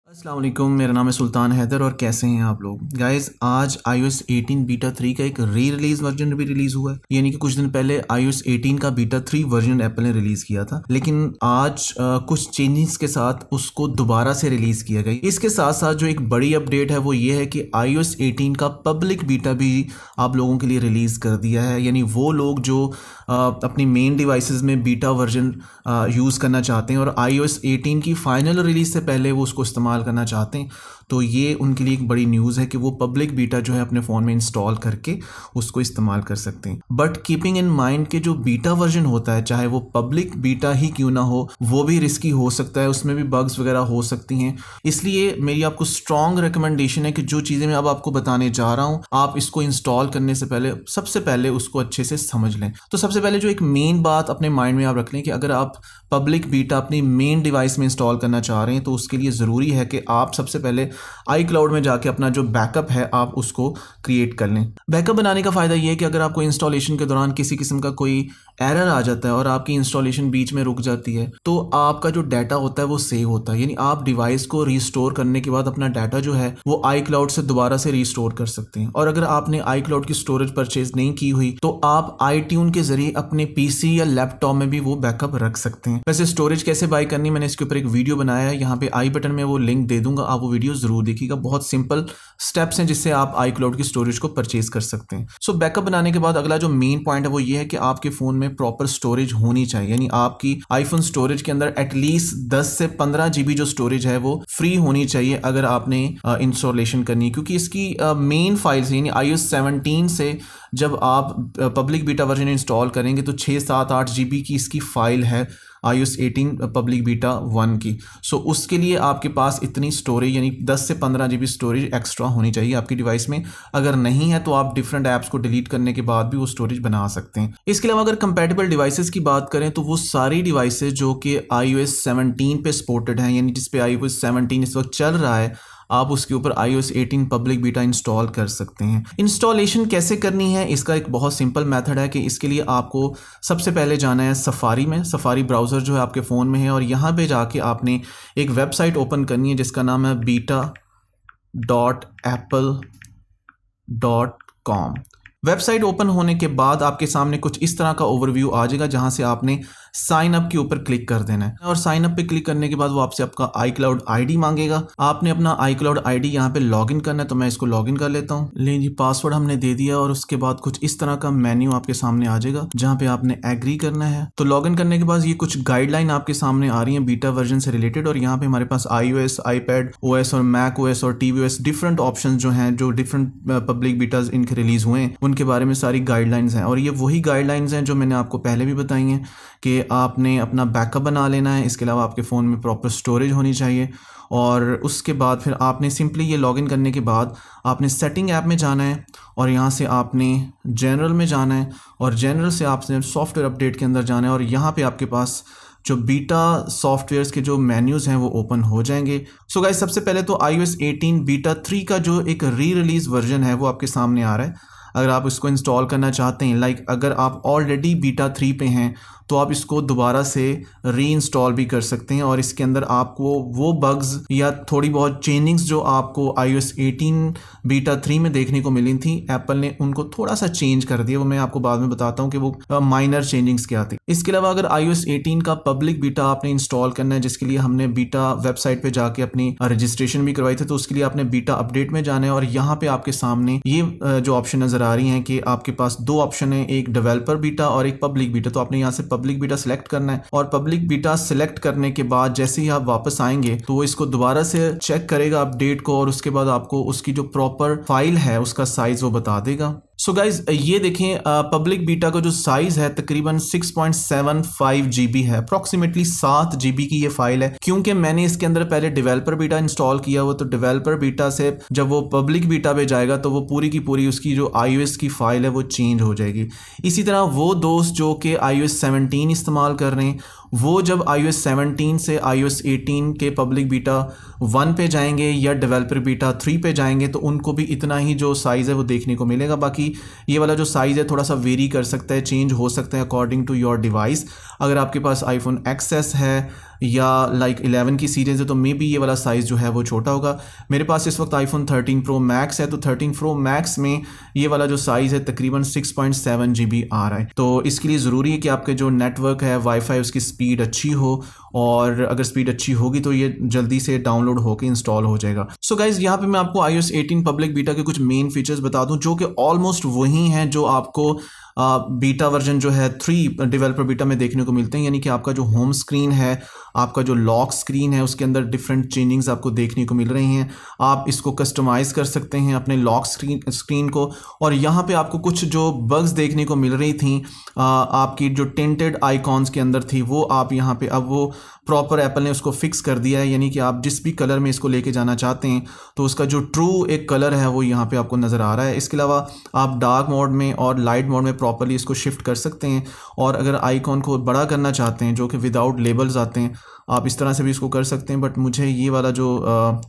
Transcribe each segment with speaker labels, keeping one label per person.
Speaker 1: अस्सलाम वालेकुम, मेरा नाम है सुल्तान हैदर और कैसे हैं आप लोग गाइस। आज iOS 18 बीटा 3 का एक री रिलीज वर्जन भी रिलीज हुआ है, यानी कि कुछ दिन पहले iOS 18 का बीटा 3 वर्जन एप्पल ने रिलीज किया था, लेकिन आज कुछ चेंजेस के साथ उसको दोबारा से रिलीज किया गया। इसके साथ साथ जो एक बड़ी अपडेट है वो ये है कि iOS 18 का पब्लिक बीटा भी आप लोगों के लिए रिलीज कर दिया है। यानी वो लोग जो अपनी मेन डिवाइसेस में बीटा वर्जन यूज़ करना चाहते हैं और iOS 18 की फाइनल रिलीज से पहले वो उसको इस्तेमाल करना चाहते हैं, तो ये उनके लिए एक बड़ी न्यूज़ है कि वो पब्लिक बीटा जो है अपने फ़ोन में इंस्टॉल करके उसको इस्तेमाल कर सकते हैं। बट कीपिंग इन माइंड कि जो बीटा वर्जन होता है, चाहे वो पब्लिक बीटा ही क्यों ना हो, वो भी रिस्की हो सकता है, उसमें भी बग्स वगैरह हो सकती हैं। इसलिए मेरी आपको स्ट्रॉन्ग रिकमेंडेशन है कि जो चीज़ें मैं अब आपको बताने जा रहा हूँ, आप इसको इंस्टॉल करने से पहले सबसे पहले उसको अच्छे से समझ लें। तो सबसे पहले जो एक मेन बात अपने माइंड में आप रख लें कि अगर आप पब्लिक बीटा अपनी मेन डिवाइस में इंस्टॉल करना चाह रहे हैं तो उसके लिए ज़रूरी है कि आप सबसे पहले iCloud में जाके अपना जो बैकअप है आप उसको क्रिएट कर लें। बैकअप बनाने का फ़ायदा ये है कि अगर आपको इंस्टॉलेशन के दौरान किसी किस्म का कोई एरर आ जाता है और आपकी इंस्टॉलेशन बीच में रुक जाती है, तो आपका जो डाटा होता है वो सेव होता है। यानी आप डिवाइस को रिस्टोर करने के बाद अपना डाटा जो है वो iCloud से दोबारा से रिस्टोर कर सकते हैं। और अगर आपने iCloud की स्टोरेज परचेज नहीं की हुई तो आप iTunes के जरिए अपने पीसी या लैपटॉप में भी वो बैकअप रख सकते हैं। वैसे स्टोरेज कैसे बाय करनी, मैंने इसके ऊपर एक वीडियो बनाया है, यहाँ पे आई बटन में वो लिंक दे दूंगा, आप वो वीडियो जरूर देखिएगा। बहुत सिंपल स्टेप्स हैं जिससे आप iCloud की स्टोरेज को परचेज कर सकते हैं। सो बैकअप बनाने के बाद अगला जो मेन पॉइंट है वो ये है कि आपके फोन में प्रॉपर स्टोरेज होनी चाहिए। यानी आपकी आईफोन स्टोरेज के अंदर एटलीस्ट 10 से 15 GB जो स्टोरेज है वो फ्री होनी चाहिए अगर आपने इंस्टॉलेशन करनी है, क्योंकि इसकी मेन फाइल्स यानी iOS 17 से जब आप पब्लिक बीटा वर्जन इंस्टॉल करेंगे तो 6-7-8 GB की इसकी फाइल है iOS 18 पब्लिक बीटा 1 की। सो उसके लिए आपके पास इतनी स्टोरेज यानी 10 से 15 GB स्टोरेज एक्स्ट्रा होनी चाहिए आपकी डिवाइस में। अगर नहीं है तो आप डिफरेंट ऐप्स को डिलीट करने के बाद भी वो स्टोरेज बना सकते हैं। इसके अलावा अगर कंपैटिबल डिवाइसेस की बात करें तो वो सारी डिवाइसेस जो कि iOS 17 पे सपोर्टेड हैं, यानी जिस पे iOS 17 इस वक्त चल रहा है, आप उसके ऊपर iOS 18 पब्लिक बीटा इंस्टॉल कर सकते हैं। इंस्टॉलेशन कैसे करनी है, इसका एक बहुत सिंपल मेथड है कि इसके लिए आपको सबसे पहले जाना है सफारी में। सफारी ब्राउज़र जो है आपके फ़ोन में है और यहाँ पे जाके आपने एक वेबसाइट ओपन करनी है जिसका नाम है beta.apple.com। वेबसाइट ओपन होने के बाद आपके सामने कुछ इस तरह का ओवरव्यू आ जाएगा जहां से आपने साइन अप के ऊपर क्लिक कर देना है और साइन अप पे क्लिक करने के बाद वो आपसे आपका iCloud ID मांगेगा। आपने अपना iCloud ID यहाँ पे लॉगिन करना है, तो मैं इसको लॉगिन कर लेता हूँ। लें जी, पासवर्ड हमने दे दिया और उसके बाद कुछ इस तरह का मेन्यू आपके सामने आ जाएगा जहाँ पे आपने एग्री करना है। तो लॉगिन करने के बाद ये कुछ गाइडलाइन आपके सामने आ रही है बीटा वर्जन से रिलेटेड, और यहाँ पे हमारे पास iOS, iPad OS और Mac OS और tvOS डिफरेंट ऑप्शन जो हैं, जो डिफरेंट पब्लिक बीटाज इनके रिलीज हुए हैं उनके बारे में सारी गाइडलाइंस हैं। और ये वही गाइडलाइंस हैं जो मैंने आपको पहले भी बताई हैं कि आपने अपना बैकअप बना लेना है। इसके अलावा आपके फ़ोन में प्रॉपर स्टोरेज होनी चाहिए और उसके बाद फिर आपने सिंपली ये लॉगिन करने के बाद आपने सेटिंग ऐप में जाना है और यहाँ से आपने जनरल में जाना है और जनरल से आपने सॉफ्टवेयर अपडेट के अंदर जाना है और यहाँ पे आपके पास जो बीटा सॉफ्टवेयर्स के जो मेन्यूज़ हैं वो ओपन हो जाएंगे। सो गाइस, सबसे पहले तो iOS 18 बीटा 3 का जो एक री रिलीज वर्जन है वो आपके सामने आ रहा है। अगर आप इसको इंस्टॉल करना चाहते हैं, अगर आप ऑलरेडी बीटा 3 पे हैं तो आप इसको दोबारा से री इंस्टॉल भी कर सकते हैं और इसके अंदर आपको वो बग्स या थोड़ी बहुत चेंजिंग्स जो आपको iOS 18 बीटा 3 में देखने को मिली थी, एप्पल ने उनको थोड़ा सा चेंज कर दिया। वो मैं आपको बाद में बताता हूँ कि वो माइनर चेंजिंग्स क्या थी। इसके अलावा अगर iOS 18 का पब्लिक बीटा आपने इंस्टॉल करना है, जिसके लिए हमने बीटा वेबसाइट पे जाके अपनी रजिस्ट्रेशन भी करवाई थी, तो उसके लिए आपने बीटा अपडेट में जाना है और यहाँ पे आपके सामने ये जो ऑप्शन नजर आ रही हैं कि आपके पास दो ऑप्शन है, एक डेवलपर बीटा और एक पब्लिक बीटा। तो आपने यहाँ से पब्लिक बीटा सिलेक्ट करना है और पब्लिक बीटा सिलेक्ट करने के बाद जैसे ही आप वापस आएंगे तो वो इसको दोबारा से चेक करेगा अपडेट को और उसके बाद आपको उसकी जो प्रॉपर फाइल है उसका साइज वो बता देगा। सो गाइज, ये देखें पब्लिक बीटा का जो साइज है तकरीबन 6.75 GB है, अप्रॉक्सीमेटली 7 GB की ये फाइल है। क्योंकि मैंने इसके अंदर पहले डेवलपर बीटा इंस्टॉल किया हुआ, तो डेवलपर बीटा से जब वो पब्लिक बीटा पे जाएगा तो वो पूरी की पूरी उसकी जो iOS की फाइल है वो चेंज हो जाएगी। इसी तरह वो दोस्त जो कि iOS 17 इस्तेमाल कर रहे हैं वो जब iOS 17 से iOS 18 के पब्लिक बीटा 1 पे जाएंगे या डेवलपर बीटा 3 पे जाएंगे तो उनको भी इतना ही जो साइज़ है वो देखने को मिलेगा। बाकी ये वाला जो साइज़ है थोड़ा सा वेरी कर सकता है, चेंज हो सकता है अकॉर्डिंग टू योर डिवाइस। अगर आपके पास iPhone XS है या लाइक 11 की सीरीज़ है तो मे बी ये वाला साइज़ जो है वो छोटा होगा। मेरे पास इस वक्त आईफोन 13 प्रो मैक्स है, तो 13 प्रो मैक्स में ये वाला जो साइज़ है तकरीबन 6.7 GB आ रहा है। तो इसके लिए ज़रूरी है कि आपके जो नेटवर्क है वाईफाई उसकी स्पीड अच्छी हो, और अगर स्पीड अच्छी होगी तो ये जल्दी से डाउनलोड होकर इंस्टॉल हो जाएगा। सो गाइज यहाँ पे मैं आपको iOS 18 पब्लिक बीटा के कुछ मेन फीचर्स बता दूं जो कि ऑलमोस्ट वही हैं जो आपको बीटा वर्जन जो है 3 डेवलपर बीटा में देखने को मिलते हैं। यानी कि आपका जो होम स्क्रीन है, आपका जो लॉक स्क्रीन है, उसके अंदर डिफरेंट चेंजिंग्स आपको देखने को मिल रही हैं। आप इसको कस्टमाइज़ कर सकते हैं अपने लॉक स्क्रीन को। और यहाँ पे आपको कुछ जो बग्स देखने को मिल रही थी आपकी जो टिंटेड आइकॉन्स के अंदर थी, वो आप यहाँ पे अब वो प्रॉपर एप्पल ने उसको फिक्स कर दिया है। यानी कि आप जिस भी कलर में इसको लेके जाना चाहते हैं तो उसका जो ट्रू एक कलर है वो यहाँ पे आपको नज़र आ रहा है। इसके अलावा आप डार्क मोड में और लाइट मोड में प्रॉपर्ली इसको शिफ्ट कर सकते हैं। और अगर आइकॉन को बड़ा करना चाहते हैं जो कि विदाउट लेबल्स आते हैं, आप इस तरह से भी इसको कर सकते हैं। बट मुझे ये वाला जो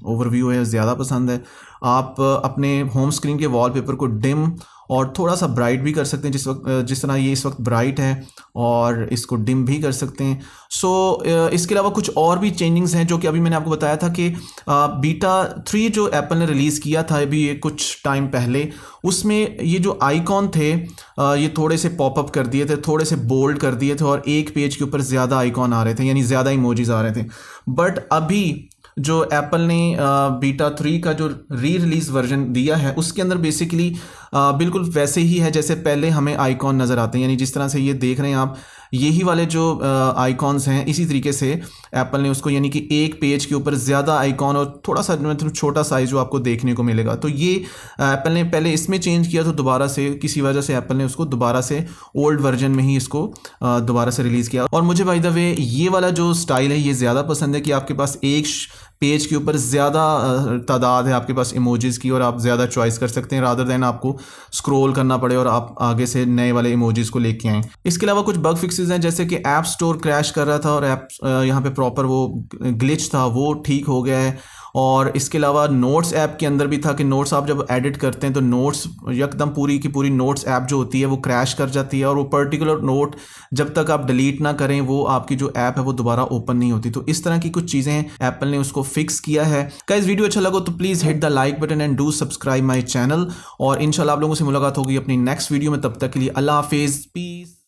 Speaker 1: ओवरव्यू है ज़्यादा पसंद है। आप अपने होम स्क्रीन के वॉलपेपर को डिम और थोड़ा सा ब्राइट भी कर सकते हैं, जिस तरह ये इस वक्त ब्राइट है, और इसको डिम भी कर सकते हैं। सो इसके अलावा कुछ और भी चेंजिंग्स हैं जो कि अभी मैंने आपको बताया था कि बीटा 3 जो एप्पल ने रिलीज़ किया था अभी कुछ टाइम पहले, उसमें ये जो आइकॉन थे ये थोड़े से पॉपअप कर दिए थे, थोड़े से बोल्ड कर दिए थे, और एक पेज के ऊपर ज़्यादा आइकॉन आ रहे थे, यानी ज़्यादा इमोजीज आ रहे थे। बट अभी जो एप्पल ने बीटा 3 का जो री रिलीज़ वर्जन दिया है उसके अंदर बेसिकली बिल्कुल वैसे ही है जैसे पहले हमें आइकॉन नज़र आते हैं। यानी जिस तरह से ये देख रहे हैं आप, यही वाले जो आइकॉन्स हैं इसी तरीके से एप्पल ने उसको, यानी कि एक पेज के ऊपर ज़्यादा आइकॉन और थोड़ा सा मतलब छोटा साइज़ जो आपको देखने को मिलेगा। तो ये एप्पल ने पहले इसमें चेंज किया, तो दोबारा से किसी वजह से एप्पल ने उसको दोबारा से ओल्ड वर्जन में ही इसको दोबारा से रिलीज़ किया। और मुझे बाय द वे ये वाला जो स्टाइल है ये ज़्यादा पसंद है कि आपके पास एक पेज के ऊपर ज़्यादा तादाद है आपके पास इमोजीज़ की, और आप ज़्यादा चॉइस कर सकते हैं रादर दैन आपको स्क्रॉल करना पड़े और आप आगे से नए वाले इमोजीज़ को लेके आएँ। इसके अलावा कुछ बग फिक्सेस हैं, जैसे कि ऐप स्टोर क्रैश कर रहा था और ऐप यहाँ पे प्रॉपर वो ग्लिच था वो ठीक हो गया है। और इसके अलावा नोट्स ऐप के अंदर भी था कि नोट्स आप जब एडिट करते हैं तो नोट्स एकदम पूरी की पूरी नोट्स ऐप जो होती है वो क्रैश कर जाती है, और वो पर्टिकुलर नोट जब तक आप डिलीट ना करें वो आपकी जो ऐप है वो दोबारा ओपन नहीं होती। तो इस तरह की कुछ चीज़ें हैं, एप्पल ने उसको फिक्स किया है। गाइस वीडियो अच्छा लगा तो please hit the like button and do subscribe my channel, और इंशाल्लाह आप लोगों से मुलाकात होगी अपनी नेक्स्ट वीडियो में। तब तक के लिए अल्लाह हाफिज़, पीस।